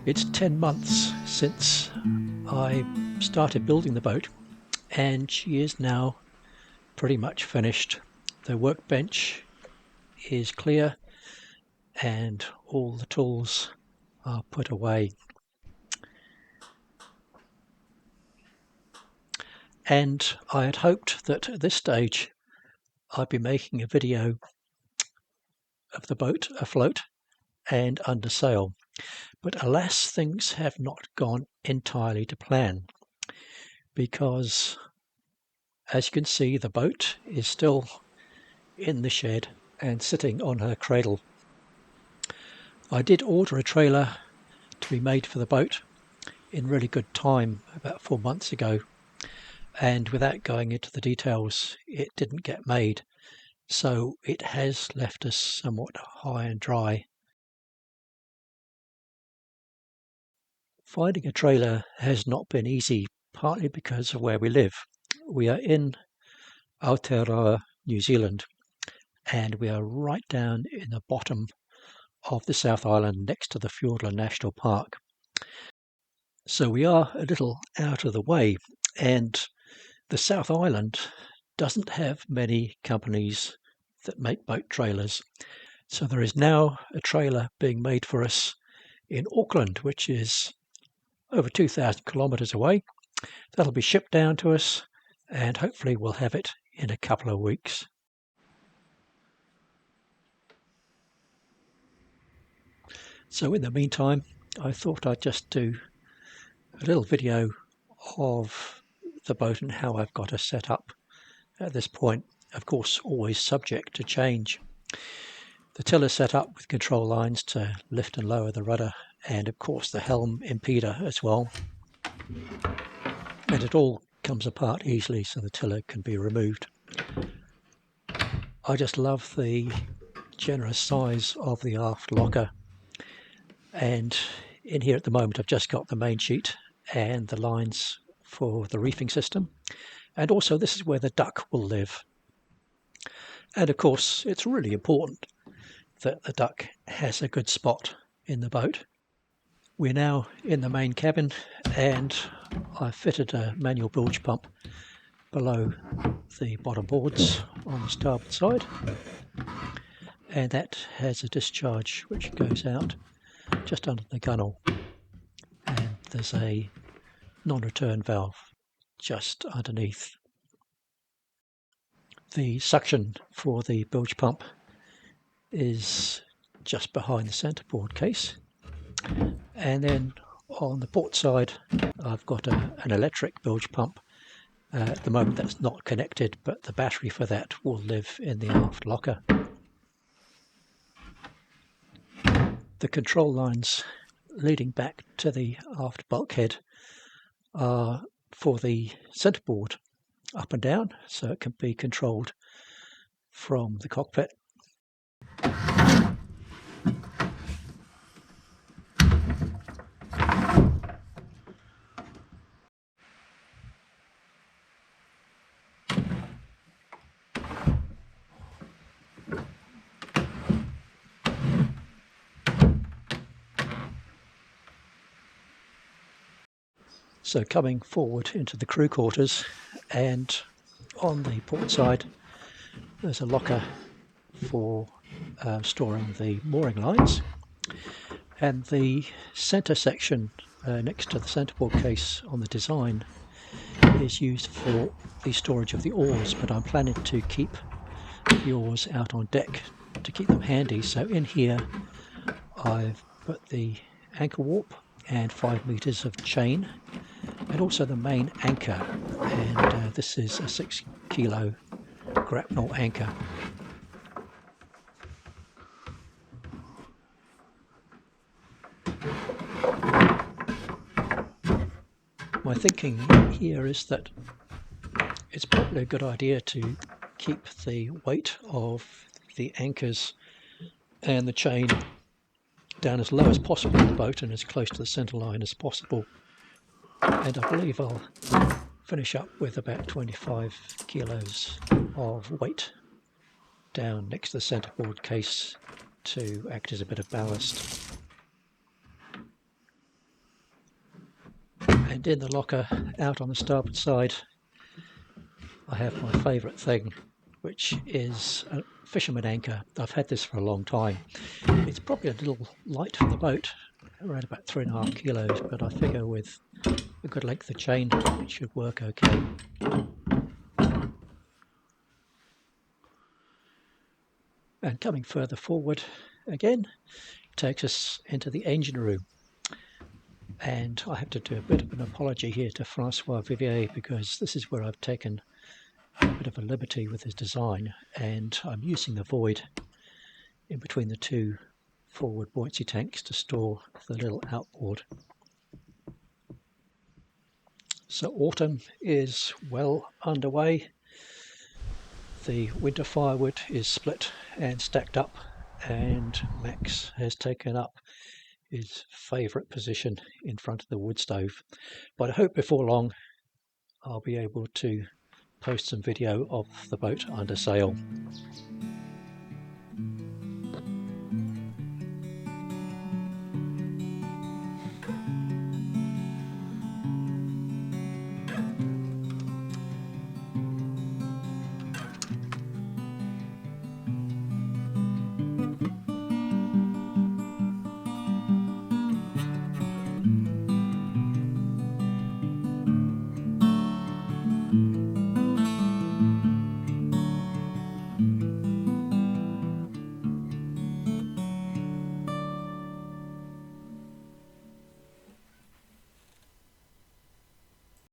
It's 10 months since I started building the boat, and she is now pretty much finished. The workbench is clear and all the tools are put away. And I had hoped that at this stage I'd be making a video of the boat afloat and under sail. But alas, things have not gone entirely to plan, because as you can see, the boat is still in the shed and sitting on her cradle. I did order a trailer to be made for the boat in really good time about 4 months ago, and without going into the details, it didn't get made, so it has left us somewhat high and dry. Finding a trailer has not been easy, partly because of where we live. We are in Aotearoa, New Zealand, and we are right down in the bottom of the South Island next to the Fiordland National Park. So we are a little out of the way, and the South Island doesn't have many companies that make boat trailers. So there is now a trailer being made for us in Auckland, which is over 2,000 kilometres away. That'll be shipped down to us, and hopefully we'll have it in a couple of weeks. So in the meantime, I thought I'd just do a little video of the boat and how I've got her set up at this point. Of course, always subject to change. The tiller set up with control lines to lift and lower the rudder, and of course the helm impeder as well. And it all comes apart easily, so the tiller can be removed. I just love the generous size of the aft locker. And in here at the moment I've just got the main sheet and the lines for the reefing system, and also this is where the duck will live. And of course it's really important that the duck has a good spot in the boat. We're now in the main cabin, and I've fitted a manual bilge pump below the bottom boards on the starboard side, and that has a discharge which goes out just under the gunnel, and there's a non-return valve just underneath. The suction for the bilge pump is just behind the centerboard case, and then on the port side I've got an electric bilge pump. At the moment that's not connected, but the battery for that will live in the aft locker. The control lines leading back to the aft bulkhead are for the centerboard up and down, so it can be controlled from the cockpit. So coming forward into the crew quarters, and on the port side there's a locker for storing the mooring lines, and the centre section next to the centerboard case on the design is used for the storage of the oars, but I'm planning to keep the oars out on deck to keep them handy. So in here I've put the anchor warp and 5 meters of chain, and also the main anchor, and this is a 6 kilo grapnel anchor. My thinking here is that it's probably a good idea to keep the weight of the anchors and the chain down as low as possible in the boat and as close to the centre line as possible. And I believe I'll finish up with about 25 kilos of weight down next to the centerboard case to act as a bit of ballast. And in the locker out on the starboard side I have my favourite thing, which is a fisherman anchor. I've had this for a long time. It's probably a little light for the boat, around about 3.5 kilos, but I figure with a good length of chain it should work okay. And coming further forward again takes us into the engine room. And I have to do a bit of an apology here to Francois Vivier, because this is where I've taken a bit of a liberty with his design, and I'm using the void in between the two forward buoyancy tanks to store the little outboard. So autumn is well underway. The winter firewood is split and stacked up, and Max has taken up his favourite position in front of the wood stove. But I hope before long I'll be able to post some video of the boat under sail.